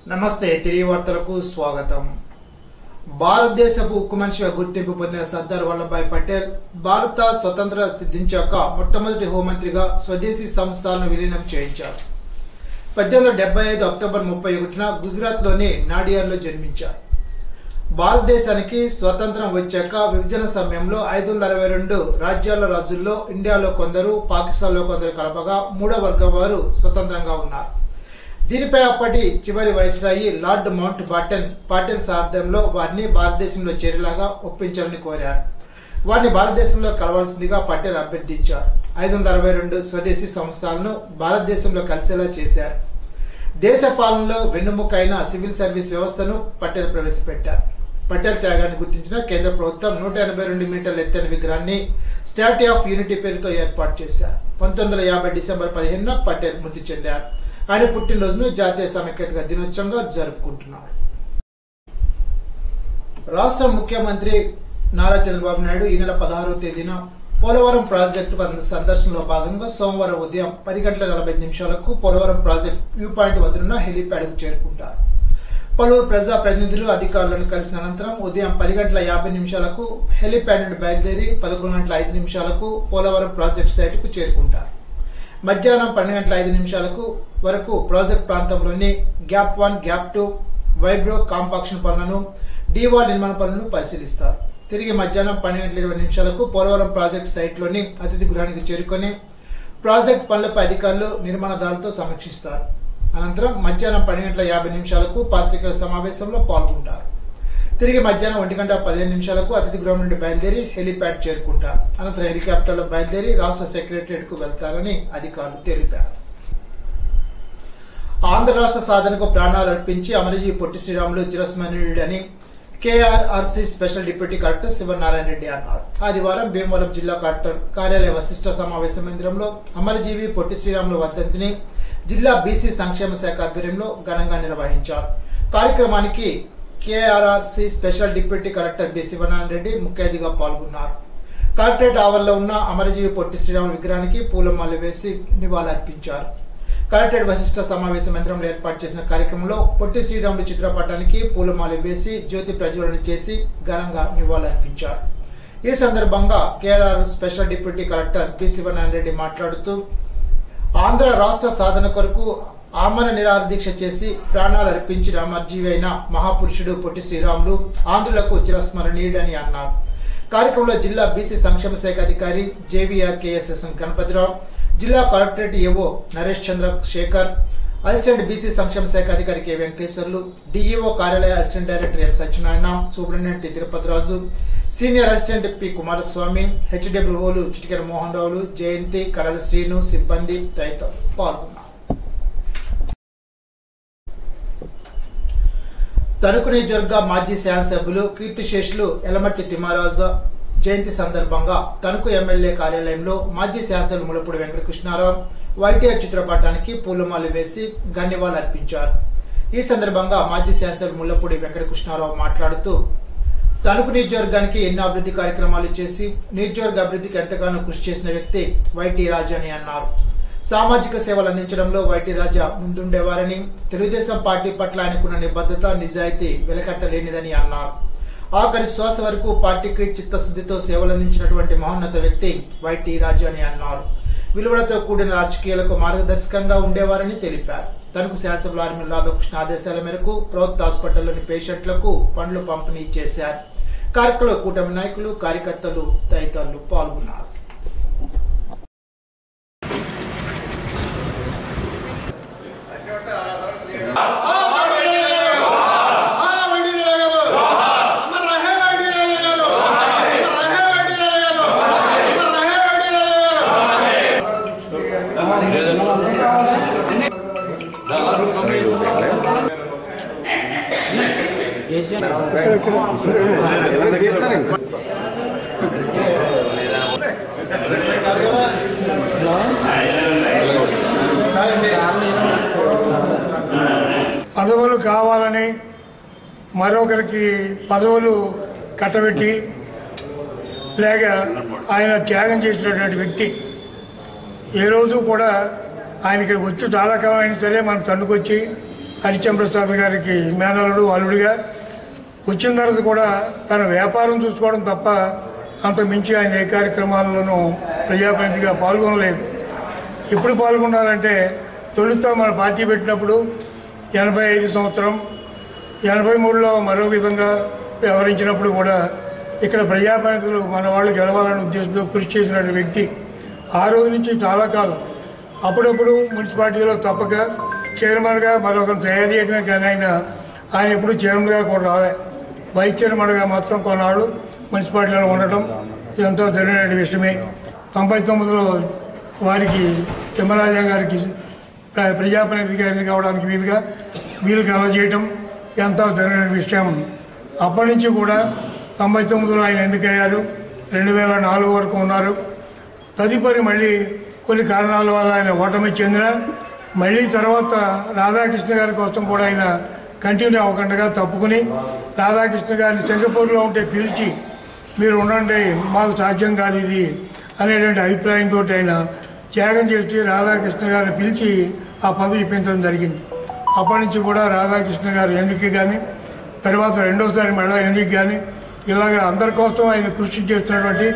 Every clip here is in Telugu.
నమస్తే తిరిగి వార్తలకు స్వాగతం. భారతదేశపు ఉక్కు మనిషిగా గుర్తింపు పొందిన సర్దార్ వల్లభాయ్ పటేల్ భారత స్వతంత్ర సిద్ధించాక మొట్టమొదటి హోంమంత్రిగా స్వదేశీ సంస్థలను విలీనం చేయించారు. 1875 అక్టోబర్ 31న గుజరాత్ లోని నాడియార్లో జన్మించారు. భారతదేశానికి స్వతంత్రం వచ్చాక విభజన సమయంలో 562 రాజ్యాల రాజుల్లో ఇండియాలో కొందరు, పాకిస్తాన్లో కొందరు కలపగా మూడో వర్గం వారు స్వతంత్రంగా ఉన్నారు. దీనిపై అప్పటి చివరి వైస్రాయి లార్డ్ మౌంట్ బాటన్ పాటెల్ సారథ్యంలో వారిని భారతదేశంలో చేరేలాగా ఒప్పించాలని కోరారు. వారిని భారతదేశంలో కలవాల్సిందిగా పటేల్ అభ్యర్థించారు. 562 స్వదేశీ సంస్థలను భారతదేశంలో కలిసేలా చేశారు. దేశ పాలనలో వెన్నుముక అయిన సివిల్ సర్వీస్ వ్యవస్థను పటేల్ ప్రవేశపెట్టారు. పటేల్ త్యాగాన్ని గుర్తించిన కేంద్ర ప్రభుత్వం 182 మీటర్ల ఎత్తైన విగ్రహాన్ని స్టాట్యూ ఆఫ్ యూనిటీ పేరుతో ఏర్పాటు చేశారు. 1950 డిసెంబర్ 15న పటేల్ మృతి చెందారు. ఆయన పుట్టినరోజును జాతీయ సమైక్యత దినోత్సవంగా జరుపుకుంటున్నారు. రాష్ట్ర ముఖ్యమంత్రి నారా చంద్రబాబు నాయుడు ఈ నెల 16వ తేదీన పోలవరం ప్రాజెక్టు సందర్శనలో భాగంగా సోమవారం ఉదయం 10:45 పోలవరం ప్రాజెక్టు వ్యూ పాయింట్ వద్దనున్న హెలీప్యాడ్ కు చేరుకుంటారు. పలువురు ప్రజాప్రతినిధులు, అధికారులను కలిసిన అనంతరం ఉదయం 10:50 హెలీప్యాడ్ నుండి బయలుదేరి 11:05 పోలవరం ప్రాజెక్టు సైట్ కు చేరుకుంటారు. మధ్యాహ్నం 12:05 వరకు ప్రాజెక్టు ప్రాంతంలోని గ్యాప్ 1, గ్యాప్ 2 వైబ్రో కాంపాక్షన్ పనులను, డీవాల్ నిర్మాణ పనులను పరిశీలిస్తారు. తిరిగి మధ్యాహ్నం 12:20 పోలవరం ప్రాజెక్టు సైట్ లోని అతిథి గృహానికి చేరుకుని ప్రాజెక్టు పనులపై అధికారులు, నిర్మాణదారులతో సమీక్షిస్తారు. అనంతరం మధ్యాహ్నం 12:50 పాత్రికేయుల సమావేశంలో పాల్గొంటారు. తిరిగి మధ్యాహ్నం 1:15 అతిథి గృహం నుండి బయలుదేరి హెలీప్యాడ్ చేరుకుంటారు. అనంతరం హెలికాప్టర్లో బయలుదేరి రాష్ట్ర సెక్రటరియట్ కు వెళ్తారని అధికారులు తెలిపారు. ఆంధ్ర రాష్ట్ర సాధనకు ప్రాణాలు అర్పించి అమరజీవి పొట్టి శ్రీరాములు చిరస్మరణీయుడని KRRC special deputy collector Sivanarayana Reddy అన్నారు. ఆదివారం భీమవరం జిల్లా కలెక్టర్ కార్యాలయ వశిష్ట సమావేశ మందిరంలో అమరజీవి పొట్టి శ్రీరాములు వర్ధంతిని జిల్లా బీసీ సంక్షేమ శాఖ ఆధ్వర్యంలో ఘనంగా నిర్వహించారు. కార్యక్రమానికి KRRC special deputy collector B Sivanarayana Reddy ముఖ్య అతిథిగా పాల్గొన్నారు. కలెక్టరేట్ ఆవరణలో ఉన్న అమరజీవి పొట్టి శ్రీరాములు విగ్రహానికి పూలమాలలు వేసి నివాళులర్పించారు. కలెక్టరేట్ వశిష్ట సమావేశ మందిరంలో ఏర్పాటు చేసిన కార్యక్రమంలో పొట్టి శ్రీరాములు చిత్రపటానికి పూలమాల వేసి జ్యోతి ప్రజ్వలన చేసి ఘనంగా నివాళులర్పించారు. ఈ సందర్భంగా KRR special deputy collector B Sivanarayana Reddy మాట్లాడుతూ ఆంధ్ర రాష్ట్ర సాధన కొరకు ఆమరణ నిరాహార దీక్ష చేసి ప్రాణాలు అర్పించిన అమరజీవి అయిన మహాపురుషుడు పొట్టి శ్రీరాములు ఆంధ్రులకు చిరస్మరణీయుడని అన్నారు. కార్యక్రమంలో జిల్లా బీసీ సంక్షేమ శాఖ అధికారి జేవీఆర్ కేఎస్ఎస్ఎం గణపతిరావు, జిల్లా collectorate AO Naresh Chandra Sekhar, assistant BC సంక్షేమ శాఖ అధికారి కె వెంకటేశ్వర్లు, డీఈఓ కార్యాలయ assistant director M Satyanarayana, superintendent Tirupathiraju, senior assistant P Kumaraswamy, హెచ్డబ్ల్యూఓలు చిటికెర మోహన్ రావులు, జయంతి, కడల శ్రీను, సిబ్బంది తదితరులు పాల్గొన్నారు. తణుకు నియోజకవర్గ మాజీ శాసనసభ్యులు కీర్తిశేషులు ఎలమట్టి తిమ్మరాజు జయంతి సందర్భంగా తణుకు ఎమ్మెల్యే కార్యాలయంలో మాజీ శాసనసభ్యులు ములపూడి వెంకటకృష్ణారావు వైటీఆర్ చిత్రపటానికి పూలమాల వేసి ఘన్యవాదాలు అర్పించారు. ఈ సందర్భంగా మాజీ శాసనసభ్యులు ములపూడి వెంకటకృష్ణారావు మాట్లాడుతూ తణుకు నియోజకవర్గానికి ఎన్నో అభివృద్ధి కార్యక్రమాలు చేసి నియోజకవర్గ అభివృద్ధికి ఎంతగానో కృషి చేసిన వ్యక్తి వైటీ రాజా అని అన్నారు. సామాజిక సేవలు అందించడంలో వైటీ రాజా ముందుండేవారని, తెలుగుదేశం పార్టీ పట్ల ఆయనకున్న నిబద్ధత, నిజాయితీ వెలకట్టలేనిదని అన్నారు. ఆఖరి శ్వాస వరకు పార్టీకి చిత్తశుద్దితో సేవలందించినటువంటి మహోన్నత వ్యక్తి వైటీ రాజా అని అన్నారు. విలువలతో కూడిన రాజకీయాలకు మార్గదర్శకంగా ఉండేవారని తెలిపారు. తనకు శాసనసభ్యులు ఆర్మీ రాధాకృష్ణ ఆదేశాల మేరకు ప్రభుత్వ హాస్పిటల్లోని పేషెంట్లకు పండ్లు పంపిణీ చేశారు. కార్యక్రమంలో కూటమి నాయకులు, కార్యకర్తలు తదితరులు పాల్గొన్నారు. పదవులు కావాలని మరొకరికి పదవులు కట్టబెట్టి లేక ఆయన త్యాగం చేసినటువంటి వ్యక్తి. ఏ రోజు కూడా ఆయన ఇక్కడికి వచ్చి చాలా కాలం అయినా సరే మన తణుకొచ్చి హరిచంద్రస్వామి గారికి మేనలుడు అల్లుడిగా వచ్చిన తర్వాత కూడా తన వ్యాపారం చూసుకోవడం తప్ప అంత మించి ఆయన ఏ కార్యక్రమాల్లోనూ ప్రజాప్రతినిధిగా పాల్గొనలేదు. ఎప్పుడు పాల్గొన్నారంటే తొలుత మన పార్టీ పెట్టినప్పుడు 85 సంవత్సరం 83లో మరో విధంగా వ్యవహరించినప్పుడు కూడా ఇక్కడ ప్రజాప్రతినిధులు మన వాళ్ళు గెలవాలనే ఉద్దేశంతో కృషి చేసిన వ్యక్తి. ఆ రోజు నుంచి చాలా కాలం అప్పుడప్పుడు మున్సిపాలిటీలో తప్పక చైర్మన్గా మరొకరు తయారు చేయడమే కానీ ఆయన ఎప్పుడు చైర్మన్గా కూడా రాలే. వైస్ చైర్మన్గా మాత్రం కొన్నాళ్ళు మున్సిపాలిటీలో ఉండటం ఇదంతా జరిగిన విషయమే. 99లో వారికి తిమ్మరాజా గారికి ప్రజాప్రతినిధిగా కావడానికి వీలు కలగజేయటం ఎంతో జరిగిన విషయం. అప్పటి నుంచి కూడా 99లో ఆయన ఎన్నికయ్యారు. 2004 వరకు ఉన్నారు. తదుపరి మళ్ళీ కొన్ని కారణాల వల్ల ఆయన ఓటమి చెందిన మళ్ళీ తర్వాత రాధాకృష్ణ గారి కోసం కూడా ఆయన కంటిన్యూ అవ్వకుండా తప్పుకుని రాధాకృష్ణ గారిని సింగపూర్లో ఉంటే పిలిచి మీరు ఉండండి మాకు సాధ్యం కాదు ఇది అనేటువంటి అభిప్రాయంతో ఆయన త్యాగం చేసి రాధాకృష్ణ గారిని పిలిచి ఆ పదవి ఇప్పించడం జరిగింది. అప్పటి నుంచి కూడా రాధాకృష్ణ గారు ఎన్నిక కానీ తర్వాత రెండోసారి మళ్ళా ఎన్నిక కానీ ఇలాగ అందరి కోసం ఆయన కృషి చేస్తున్నటువంటి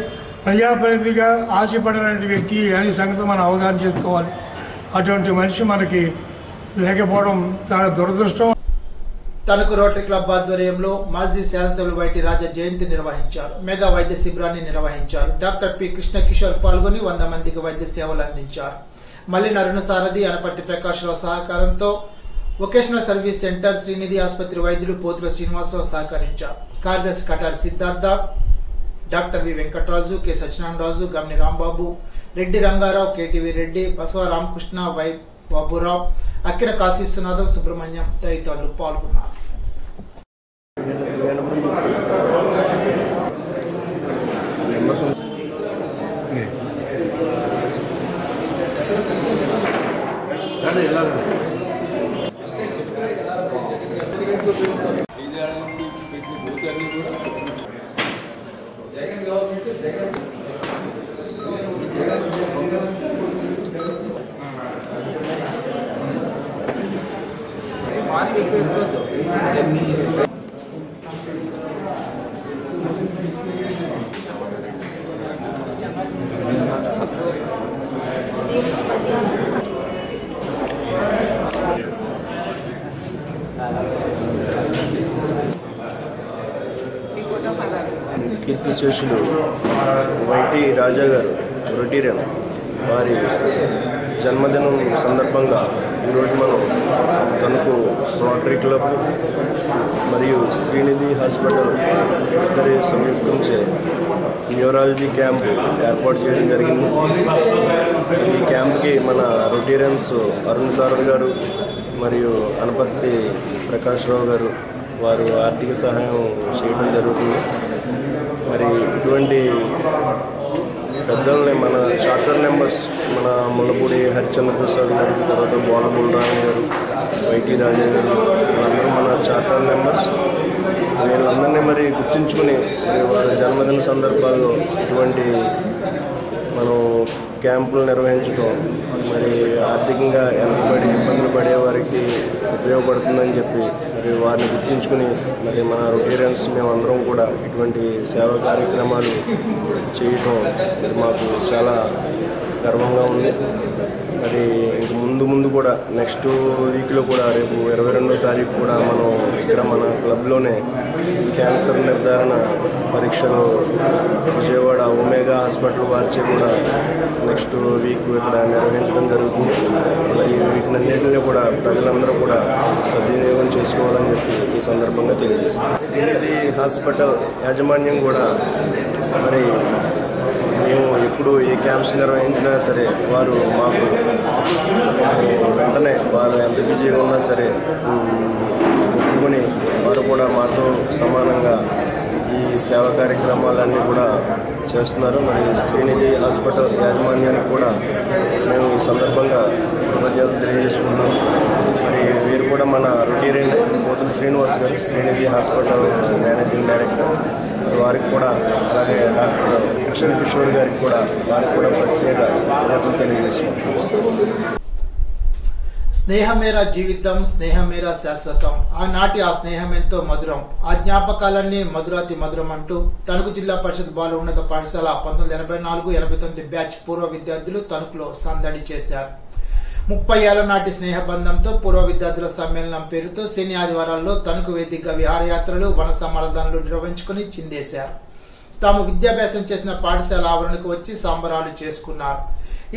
ప్రజాప్రతినిధిగా ఆశపడినటువంటి వ్యక్తి అనే సంగతి మనం అవగాహన చేసుకోవాలి. అటువంటి మనిషి మనకి లేకపోవడం చాలా దురదృష్టం. తణుకు రోటరీ క్లబ్ ఆధ్వర్యంలో మాజీ శాసనసభ్యులు వైటి రాజా జయంతి నిర్వహించారు. మెగా వైద్య శిబిరాన్ని నిర్వహించారు. డాక్టర్ పి కృష్ణ కిషోర్ పాల్గొని 100 మందికి వైద్య సేవలు అందించారు. మల్లిన అరుణ సారథి అనపర్తి ప్రకాశ్రావు సహకారంతో వొకేషనల్ సర్వీస్ సెంటర్ శ్రీనిధి ఆసుపత్రి వైద్యులు పోతుల శ్రీనివాసరావు సహకరించారు. కార్యదర్శి Katari Siddhartha, doctor V Venkataraju, K Satyanarayanaraju, Gamni Rambabu, Reddy Rangarao, KTV Reddy, Basava Ramakrishna, Y Baburao, Akkina Kasi Viswanatham, Subrahmanyam తదితరులు పాల్గొన్నారు. కీర్తిశేషులు వైటి రాజా గారు రొటీరియన్ వారి జన్మదినం సందర్భంగా ఈరోజు మనం తణుకు రోటరీ క్లబ్ మరియు శ్రీనిధి హాస్పిటల్ ఇద్దరి సంయుక్తంచే న్యూరాలజీ క్యాంప్ ఏర్పాటు చేయడం జరిగింది. ఈ క్యాంప్కి మన రొటీరియన్స్ అరుణ్ సారథి గారు మరియు అనపర్తి ప్రకాశ్రావు గారు వారు ఆర్థిక సహాయం చేయడం జరుగుతుంది. మరి ఇటువంటి పెద్దల్ని మన చార్టర్ మెంబర్స్ మన ముల్లపూడి హరిచంద్రప్రసాద్ గారు, తర్వాత బోలబుల్రావు గారు, వైటి రాజా గారు వీళ్ళందరూ మన చార్టర్ మెంబర్స్. వీళ్ళందరినీ మరి గుర్తుంచుకుని మరి వారి జన్మదిన సందర్భాల్లో ఇటువంటి మనం క్యాంపులు నిర్వహించడం మరి ఆర్థికంగా వెనకబడి ఇబ్బందులు పడే వారికి ఉపయోగపడుతుందని చెప్పి మరి వారిని గుర్తించుకుని మరి మన రొటీరియన్స్ మేమందరం కూడా ఇటువంటి సేవా కార్యక్రమాలు చేయటం మరి మాకు చాలా గర్వంగా ఉంది. మరి ఇంక ముందు కూడా నెక్స్ట్ వీక్లో కూడా రేపు 22వ తారీఖు కూడా మనం ఇక్కడ మన క్లబ్లోనే క్యాన్సర్ నిర్ధారణ పరీక్షలు విజయవాడ ఒమేగా హాస్పిటల్ వారిచే కూడా నెక్స్ట్ వీక్ ఇక్కడ నిర్వహించడం జరుగుతుంది. అలాగే వీటినన్నింటినీ కూడా ప్రజలందరూ కూడా సద్వినియోగం చేసుకోవాలని చెప్పి ఈ సందర్భంగా తెలియజేస్తాం. శ్రీనిధి హాస్పిటల్ యాజమాన్యం కూడా మరి మేము ఎప్పుడు ఏ క్యాంప్స్ నిర్వహించినా సరే వారు మాకు వెంటనే వారు ఎంత బిజీగా ఉన్నా సరే ఒప్పుకొని వారు కూడా మాతో సమానంగా ఈ సేవా కార్యక్రమాలన్నీ కూడా చేస్తున్నారు. మరి శ్రీనిధి హాస్పిటల్ యాజమాన్యానికి కూడా మేము ఈ సందర్భంగా కృతజ్ఞతలు తెలియజేసుకున్నాం. మరి వీరు కూడా మన రొటీరియన్ పోతుల శ్రీనివాస్ గారు శ్రీనిధి హాస్పిటల్ మేనేజింగ్ డైరెక్టర్, వారికి కూడా అలాగే డాక్టర్ కృష్ణ కిషోర్ గారికి కూడా వారికి కూడా ప్రత్యేక కృతజ్ఞతలు తెలియజేసుకుంటున్నాం. స్నేహమేరా జీవితం, స్నేహమేరా శాశ్వతం. ఆనాటి ఆ స్నేహం ఎంతో మధురం. ఆ జ్ఞాపకాలన్నీ మధురాతి మధురం అంటూ తణుకు జిల్లా పరిషత్ బాల ఉన్నత పాఠశాల 1984-89 బ్యాచ్ పూర్వ విద్యార్థులు తణుకులో సందడి చేశారు. 30 ఏళ్ల నాటి స్నేహ బంధంతో పూర్వ విద్యార్థుల సమ్మేళనం పేరుతో శని ఆదివారాల్లో తణుకు వేదికగా విహారయాత్రలు, వన సమారాధనలు నిర్వహించుకుని చిందేశారు. తాము విద్యాభ్యాసం చేసిన పాఠశాల ఆవరణకు వచ్చి సంబరాలు చేసుకున్నారు.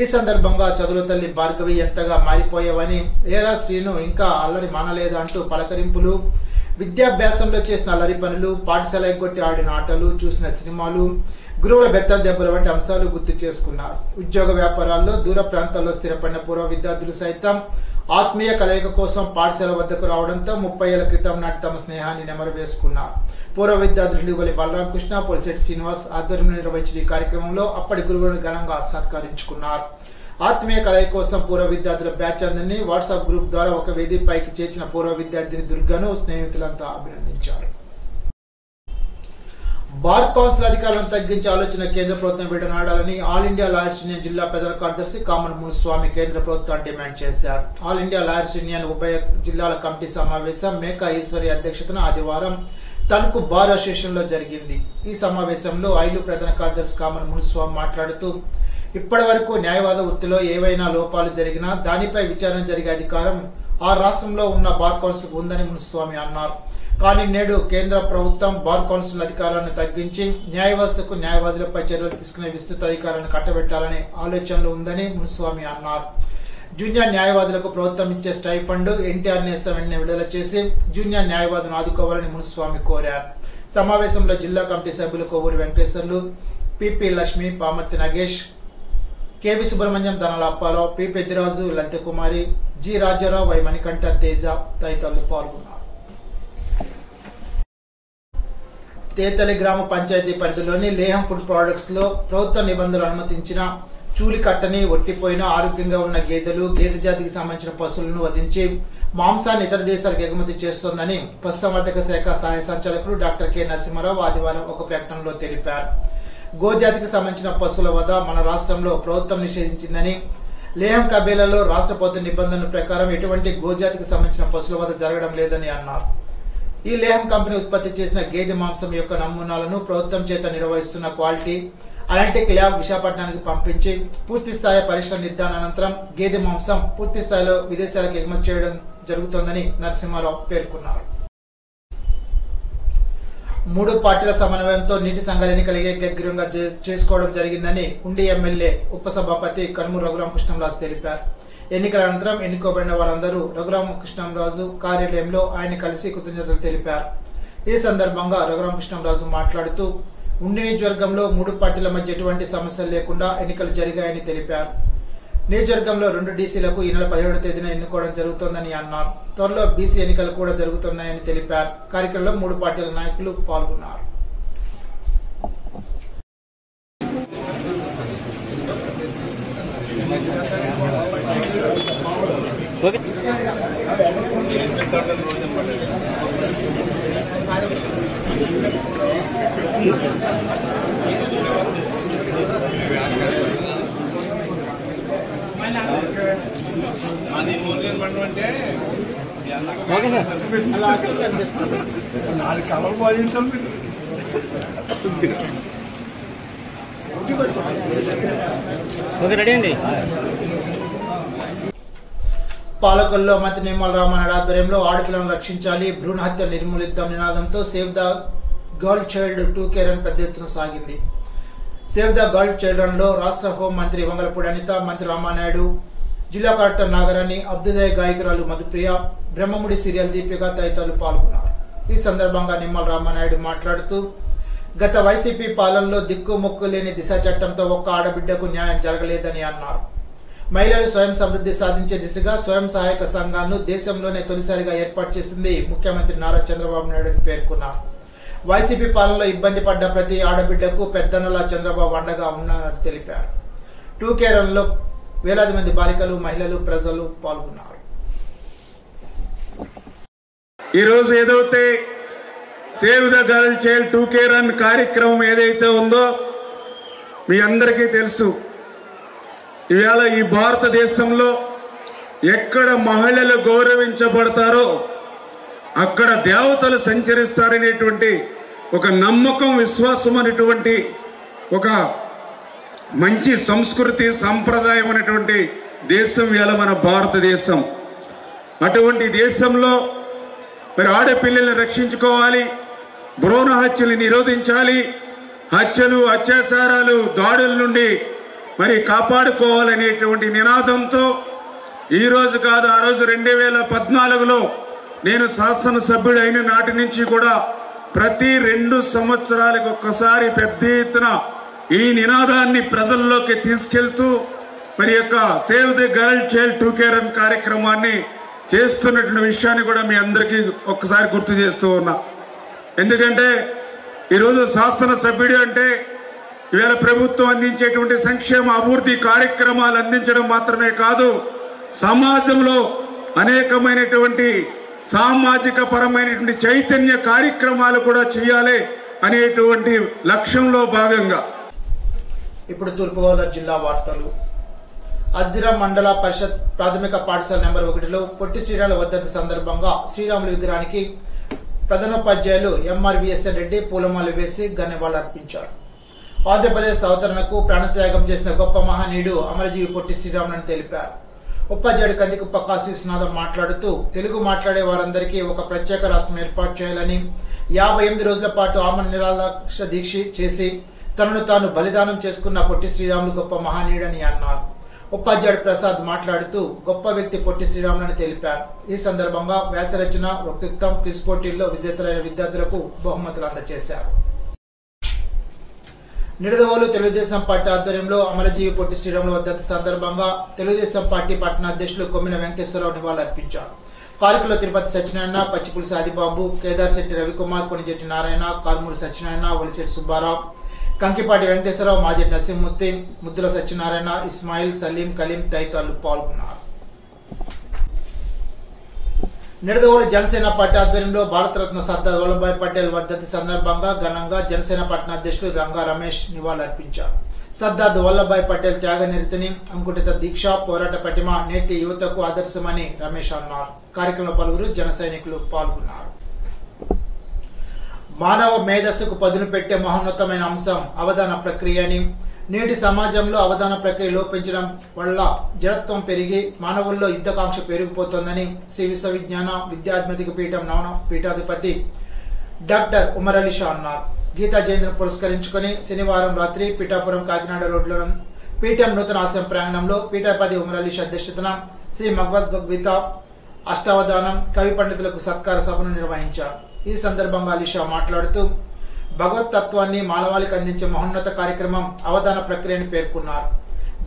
ఈ సందర్భంగా చదువుల తల్లి భార్గవి ఎంతగా మారిపోయావని, ఏరా శ్రీను ఇంకా అల్లరి మానలేదా అంటూ పలకరింపులు, విద్యాభ్యాసంలో చేసిన అల్లరి పనులు, పాఠశాల ఎగ్గొట్టి ఆడిన ఆటలు, చూసిన సినిమాలు, గురువుల బెత్తం దెబ్బలు వంటి అంశాలు గుర్తు చేసుకున్నారు. ఉద్యోగ వ్యాపారాల్లో దూర ప్రాంతాల్లో స్థిరపడిన పూర్వ విద్యార్థులు సైతం ఆత్మీయ కలయిక కోసం పాఠశాల వద్దకు రావడంతో 30 ఏళ్ల క్రితం నాటి తమ స్నేహాన్ని నెమరు వేసుకున్నారు. పూర్వ విద్యార్థులు నిడువలి బలరామకృష్ణ, పొలిశెట్టి శ్రీనివాస్ ఆధ్వర్యంలో నిర్వహించిన ఈ కార్యక్రమంలో అప్పటి గురువులను ఘనంగా సత్కరించుకున్నారు. ఆత్మీయ కలయిక కోసం పూర్వ విద్యార్థుల బ్యాచ్ అందరినీ వాట్సాప్ గ్రూప్ ద్వారా ఒక వేదికపైకి చేర్చిన పూర్వ విద్యార్థిని దుర్గను స్నేహితులంతా అభినందించారు. బార్ కౌన్సిల్ అధికారులను తగ్గించే ఆలోచన కేంద్ర ప్రభుత్వం విడనాడాలని ఆల్ ఇండియా లాయర్స్ యూనియన్ జిల్లా ప్రధాన కార్యదర్శి కామన్ మునుస్వామి కేంద్ర ప్రభుత్వం డిమాండ్ చేశారు. ఆల్ ఇండియా లాయర్స్ యూనియన్ ఉభయ జిల్లాల కమిటీ సమావేశం మేకా ఈశ్వరి అధ్యక్షతన ఆదివారం తణుకు బార్ అసోసియేషన్ లో జరిగింది. ఈ సమావేశంలో ఐలు ప్రధాన కార్యదర్శి కామన్ మునుస్వామి మాట్లాడుతూ, ఇప్పటి వరకు న్యాయవాద వృత్తిలో ఏవైనా లోపాలు జరిగినా దానిపై విచారణ జరిగే అధికారం ఆ రాష్ట్రంలో ఉన్న బార్ కౌన్సిల్ ఉందని మునుస్వామి అన్నారు. కానీ నేడు కేంద్ర ప్రభుత్వం బార్ కౌన్సిల్ అధికారాలను తగ్గించి న్యాయ వ్యవస్థకు న్యాయవాదులపై చర్యలు తీసుకునే విస్తృత అధికారాన్ని కట్టబెట్టాలనే ఆలోచనలో ఉందని మునుస్వామి అన్నారు. జూనియర్ న్యాయవాదులకు ప్రభుత్వం ఇచ్చే స్టైఫండ్ ఎన్టీఆర్ నేస్తం వెంటనే విడుదల చేసి జూనియర్ న్యాయవాదులను ఆదుకోవాలని మునుస్వామి కోరారు. సమావేశంలో జిల్లా కమిటీ సభ్యులు Kovvuri Venkateswarlu, PP Lakshmi, Pamarthi Nagesh, KV Subrahmanyam, Danala Apparao, P Peddiraju, Lalithakumari, G Rajarao, Y Manikanta, Teja తదితరులు పాల్గొన్నారు. తేతలి గ్రామ పంచాయతీ పరిధిలోని లేహం ఫుడ్ ప్రొడక్ట్స్ లో ప్రభుత్వ నిబంధనలు అనుమతించిన చూలి కట్టని ఒట్టిపోయిన ఆరోగ్యంగా ఉన్న గేదెలు, గేదె జాతికి సంబంధించిన పశువులను వధించి మాంసాన్ని ఇతర దేశాలకు ఎగుమతి చేస్తోందని పశుసంవర్ధక శాఖ సహాయ సంచాలకులు డాక్టర్ కె నరసింహారావు ఆదివారం ఒక ప్రకటనలో తెలిపారు. గోజాతికి సంబంధించిన పశువుల వధ మన రాష్ట్రంలో ప్రభుత్వం నిషేధించిందని, లేహం కబేలాలో రాష్ట్ర ప్రభుత్వ నిబంధనల ప్రకారం ఎటువంటి గోజాతికి సంబంధించిన పశువుల వధ జరగడం లేదని అన్నారు. ఈ లేహం కంపెనీ ఉత్పత్తి చేసిన గేదె మాంసం యొక్క నమూనాలను ప్రభుత్వం చేత నిర్వహిస్తున్న క్వాలిటీ అనాలిటిక్ ల్యాబ్ విశాఖపట్నానికి పంపించి పూర్తి స్థాయి పరీక్షల నిర్ధారణ అనంతరం గేదె మాంసం పూర్తి స్థాయిలో విదేశాలకు ఎగుమతి చేయడం జరుగుతోందని నరసింహారావు పేర్కొన్నారు. 3 పార్టీల సమన్వయంతో నీటి సంఘాల ఎన్నికలు ఏకగ్రీవంగా చేసుకోవడం జరిగిందని ఉండి ఎమ్మెల్యే ఉపసభాపతి కనుమూరు రఘురామకృష్ణంరాజు తెలిపారు. ఎన్నికల అనంతరం ఎన్నుకోబడిన వారందరూ రఘురామకృష్ణంరాజు కార్యాలయంలో ఆయన కలిసి కృతజ్ఞతలు తెలిపారు. ఈ సందర్భంగా రఘురామకృష్ణంరాజు మాట్లాడుతూ, ఉండి నియోజకవర్గంలో 3 పార్టీల మధ్య ఎటువంటి సమస్యలు లేకుండా ఎన్నికలు జరిగాయని తెలిపారు. నియోజకవర్గంలో 2 డీసీలకు ఈ నెల 17వ తేదీన ఎన్నుకోవడం జరుగుతోందని అన్నారు. త్వరలో బీసీ ఎన్నికలు కూడా జరుగుతున్నాయని తెలిపారు. కార్యక్రమంలో 3 పార్టీల నాయకులు పాల్గొన్నారు. పాలకొల్లో మంత్రి నిమ్మల రామానాయుడు ఆధ్వర్యంలో ఆడపిల్లను రక్షించాలి, భ్రూణ హత్య నిర్మూలిద్దాం నినాదంతో save the girl child 2K run పెద్ద ఎత్తున సాగింది. Save the girl child run లో రాష్ట్ర హోం మంత్రి వంగలపూడి అనిత, మంత్రి రామానాయుడు, జిల్లా కలెక్టర్ నాగరాణి, అభ్యుదయ గాయకురాలు మధుప్రియ, బ్రహ్మముడి సీరియల్ దీపిక తదితరులు పాల్గొన్నారు. ఈ సందర్భంగా నిమ్మల రామానాయుడు మాట్లాడుతూ, గత వైసీపీ పాలనలో దిక్కు మొక్కు లేని దిశ చట్టంతో ఒక్క ఆడబిడ్డకు న్యాయం జరగలేదని అన్నారు. మహిళలు స్వయం సమృద్ధి సాధించే దిశగా స్వయం సహాయక సంఘాలను దేశంలోనే తొలిసారిగా ఏర్పాటు చేసింది ముఖ్యమంత్రి నారా చంద్రబాబు నాయుడు అని పేర్కొన్నారు. వైసీపీ పాలనలో ఇబ్బంది పడ్డ ప్రతి ఆడబిడ్డకు పెద్దన్నలా చంద్రబాబు అండగా ఉన్నారని తెలిపారు. 2K రన్ లో వేలాది మంది బాలికలు, మహిళలు, ప్రజలు పాల్గొన్నారు. ఈరోజు ఏదైతే save the girl child 2K run కార్యక్రమం ఏదైతే ఉందో మీ అందరికీ తెలుసు. ఇవాళ ఈ భారతదేశంలో ఎక్కడ మహిళలు గౌరవించబడతారో అక్కడ దేవతలు సంచరిస్తారనేటువంటి ఒక నమ్మకం, విశ్వాసం అనేటువంటి ఒక మంచి సంస్కృతి సంప్రదాయం అనేటువంటి దేశం ఇవాళ మన భారతదేశం. అటువంటి దేశంలో మరి ఆడపిల్లల్ని రక్షించుకోవాలి, భ్రూణ హత్యలు నిరోధించాలి, హత్యలు, అత్యాచారాలు, దాడుల నుండి మరి కాపాడుకోవాలనేటువంటి నినాదంతో ఈ రోజు కాదు, ఆ రోజు 2014లో నేను శాసనసభ్యుడు అయిన నాటి నుంచి కూడా ప్రతి 2 సంవత్సరాలకు ఒక్కసారి పెద్ద ఎత్తున ఈ నినాదాన్ని ప్రజల్లోకి తీసుకెళ్తూ మరి యొక్క save the girl child 2K run కార్యక్రమాన్ని చేస్తున్నటువంటి విషయాన్ని కూడా మీ అందరికీ ఒక్కసారి గుర్తు చేస్తూ ఉన్నా. ఎందుకంటే ఈరోజు శాసనసభ్యుడు అంటే ఇవాళ ప్రభుత్వం అందించేటువంటి సంక్షేమ అభివృద్ధి కార్యక్రమాలు అందించడం మాత్రమే కాదు, సమాజంలో అనేకమైనటువంటి సామాజిక పరమైనటువంటి చైతన్య కార్యక్రమాలు కూడా చేయాలి అనేటువంటి లక్ష్యంలో భాగంగా. ఇప్పుడు తూర్పుగోదావరి జిల్లా వార్తలు. అజ్జిరా మండల పరిషత్ ప్రాథమిక పాఠశాల నెంబర్ 1లో పొట్టి శ్రీరాములు వర్ధంతి సందర్భంగా శ్రీరాములు విగ్రహానికి ప్రధానోపాధ్యాయులు ఎంఆర్వీఎస్ఎన్ రెడ్డి పూలమాల వేసి ఘననివాళులర్పించారు. ఆంధ్రప్రదేశ్ అవతరణకు ప్రాణత్యాగం చేసిన గొప్ప మహనీయుడు అమరజీవి పొట్టి శ్రీరాములు తెలిపారు. ఉపాధ్యాయుడు కందికుప్ప కాశీ విశ్వనాథం మాట్లాడుతూ తెలుగు మాట్లాడే వారందరికీ ఒక ప్రత్యేక రాష్ట్రం ఏర్పాటు చేయాలని 58 రోజుల పాటు ఆమరణ నిరాహార దీక్ష చేసి తనను తాను బలిదానం చేసుకున్న పొట్టి శ్రీరాములు గొప్ప మహనీయుడని అన్నారు. ఉపాధ్యాయుడు ప్రసాద్ మాట్లాడుతూ గొప్ప వ్యక్తి పొట్టి శ్రీరాములని తెలిపారు. ఈ సందర్భంగా వ్యాసరచన, వక్తృత్వం, క్విజ్ పోటీల్లో విజేతలైన విద్యార్థులకు బహుమతులు అందజేశారు. నిడదవోలు తెలుగుదేశం పార్టీ ఆధ్వర్యంలో అమరజీవి పొట్టి శ్రీరాములు వర్ధంతి సందర్భంగా తెలుగుదేశం పార్టీ పట్టణ అధ్యక్షులు కొమ్మిన వెంకటేశ్వరరావు నివాళులర్పించారు. కార్యక్రమంలో తిరుపతి సత్యనారాయణ, పచ్చిపులుసు ఆదిబాబు, కేదార్శెట్టి రవికుమార్, కొనిజెట్టి నారాయణ, కారుమూరి సత్యనారాయణ, ఒలిశెట్టి సుబ్బారావు, కంకిపాటి వెంకటేశ్వరరావు, మాజెట్టి నసీముద్దీన్, ముద్దుల సత్యనారాయణ, ఇస్మాయిల్, సలీం, కలీం తదితరులు పాల్గొన్నారు. నిడదవోలు జనసేన పార్టీ ఆధ్వర్యంలో భారతరత్న సర్దార్ వల్లభాయ్ పటేల్ వర్ధంతి సందర్భంగా ఘనంగా జనసేన పట్టణ అధ్యక్షులు రంగా రమేష్ నివాళులర్పించారు. సర్దార్ వల్లభాయ్ పటేల్ త్యాగనిరతిని, అంకుటిత దీక్ష, పోరాట పటిమ నేటి యువతకు ఆదర్శమని రమేష్ అన్నారు. కార్యక్రమంలో పలువురు జన సైనికులు పాల్గొన్నారు. మానవ మేధస్సుకు పదును పెట్టే మహోన్నతమైన అంశం అవధాన ప్రక్రియ అని, నేటి సమాజంలో అవధాన ప్రక్రియ లోపించడం వల్ల జడత్వం పెరిగి మానవుల్లో యుద్ధకాంక్ష పెరిగిపోతోందని శ్రీ విశ్వవిజ్ఞాన విద్యాధిపతిక పీఠం నవన పీఠాధిపతి డాక్టర్ ఉమర్ అలీ షా అన్నారు. గీతా జయంతిని పురస్కరించుకుని శనివారం రాత్రి పీఠాపురం కాకినాడ రోడ్లోని పీఠం నూతన ఆశ్రమ ప్రాంగణంలో పీఠాధిపతి ఉమర్ అలీ షా అధ్యక్షతన శ్రీ భగవద్గీత అష్టావధానం కవి పండితులకు సత్కార సభను నిర్వహించారు. ఈ సందర్భంగా అలీ షా మాట్లాడుతూ భగవత్ తత్వాన్ని మానవాళికి అందించే మహోన్నత కార్యక్రమం అవధాన ప్రక్రియని పేర్కొన్నారు.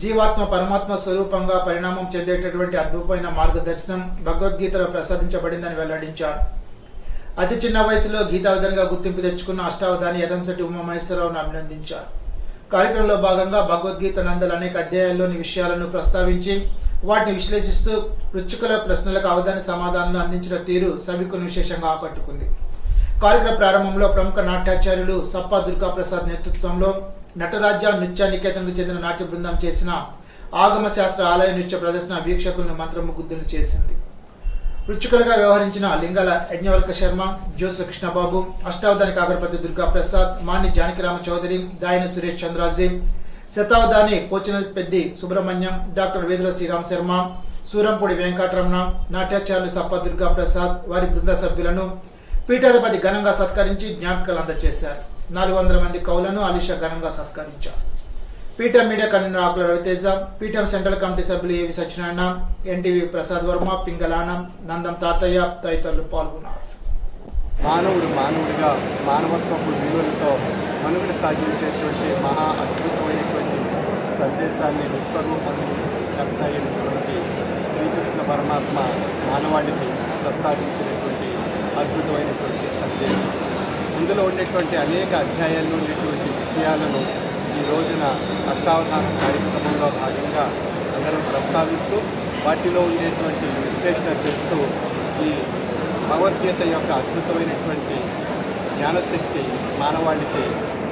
జీవాత్మ పరమాత్మ స్వరూపంగా పరిణామం చెందేటటువంటి అద్భుతమైన మార్గదర్శనం భగవద్గీతలో ప్రసాదించబడిందని వెల్లడించారు. అతి చిన్న వయసులో గీతావధానిగా గుర్తింపు తెచ్చుకున్న అష్టావధాని ఎర్రంశెట్టి ఉమామహేశ్వరరావును అభినందించారు. కార్యక్రమంలో భాగంగా భగవద్గీత నందల అనేక అధ్యాయాల్లోని విషయాలను ప్రస్తావించి వాటిని విశ్లేషిస్తూ రుచికల ప్రశ్నలకు అవధాని సమాధానాలను అందించిన తీరు సభికులను విశేషంగా ఆకట్టుకుంది. కార్యక్రమ ప్రారంభంలో ప్రముఖ నాట్యాచార్యులు సప్పా దుర్గా ప్రసాద్ నేతృత్వంలో నటరాజ్య నృత్య నికేతన్కు చెందిన నాట్య బృందం చేసిన ఆగమ శాస్త్ర ఆలయ నృత్య ప్రదర్శన వీక్షకులను మంత్రముగ్ధులు చేసింది. రుచికలుగా వ్యవహరించిన లింగాల యజ్ఞవల్క శర్మ, జోసుల కృష్ణబాబు, అష్టావధాని కాగరపతి దుర్గా ప్రసాద్, మాని జానకిరామ చౌదరి, దాయని సురేష్ చంద్రాజీ, శతావధాని పోచనపెద్ది సుబ్రహ్మణ్యం, డాక్టర్ వేదుల శ్రీరామ్ శర్మ, సూరంపూడి వెంకటరమణ, నాట్యాచార్యులు సప్ప దుర్గా ప్రసాద్ వారి బృంద సభ్యులను పీఠాధిపతి ఘనంగా సత్కరించి జ్ఞాపికలు అందజేశారు. 400 మంది కవులను అలీషా ఘనంగా సత్కరించారు. పీఠం మీడియా కన్వీనర్ ఆకుల రవితేజ, పీఠం సెంట్రల్ కమిటీ సభ్యులు ఏవి సత్యనారాయణ, ఎన్టీవీ ప్రసాద్ వర్మ, పింగళానం, నందం తాతయ్య తదితరులు పాల్గొన్నారు. మానవుడు మానవుడిగా మానవత్వపు విలువలతో మనుగడ సాగించేటువంటి మహా అద్భుతమైనటువంటి సందేశాన్ని విశ్వరూపాన్ని చెప్తాయినటువంటి శ్రీకృష్ణ పరమాత్మ మానవాళికి ప్రసాదించినటువంటి అద్భుతమైనటువంటి సందేశం. ఇందులో ఉండేటువంటి అనేక అధ్యాయాల్లో ఉండేటువంటి విషయాలను ఈ రోజున అష్టావధాన కార్యక్రమంలో భాగంగా అందరం ప్రస్తావిస్తూ వాటిలో ఉండేటువంటి విశ్లేషణ చేస్తూ ఈ భగవద్గీత యొక్క అద్భుతమైనటువంటి జ్ఞానశక్తి మానవాళికి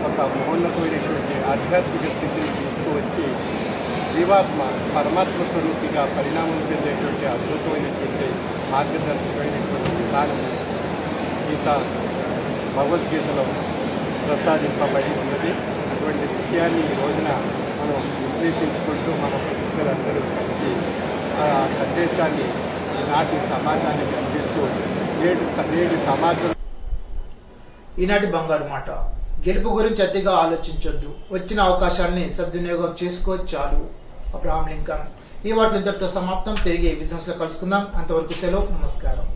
ఒక మహోన్నతమైనటువంటి ఆధ్యాత్మిక స్థితిని తీసుకువచ్చి జీవాత్మ పరమాత్మ స్వరూపిగా పరిణామం చెందేటువంటి అద్భుతమైనటువంటి మార్గదర్శకమైనటువంటి విధానం గీత భగవద్గీతలో ప్రసాదింపబడి ఉన్నది. అటువంటి విషయాన్ని ఈ రోజున మనం విశ్లేషించుకుంటూ మన ప్రజలందరూ కలిసి ఆ సందేశాన్ని ఈనాటి సమాజానికి అందిస్తూ నేటి సమాజం. ఈనాటి బంగారు మాట. గెలుపు గురించి అతిగా ఆలోచించొద్దు, వచ్చిన అవకాశాన్ని సద్వినియోగం చేసుకోవచ్చు చాలు. Abraham Lincoln. ఈ వార్తలు ఇంతటితో సమాప్తం. తిరిగి బిజినెస్ లో కలుసుకుందాం. అంతవరకు సెలవు. నమస్కారం.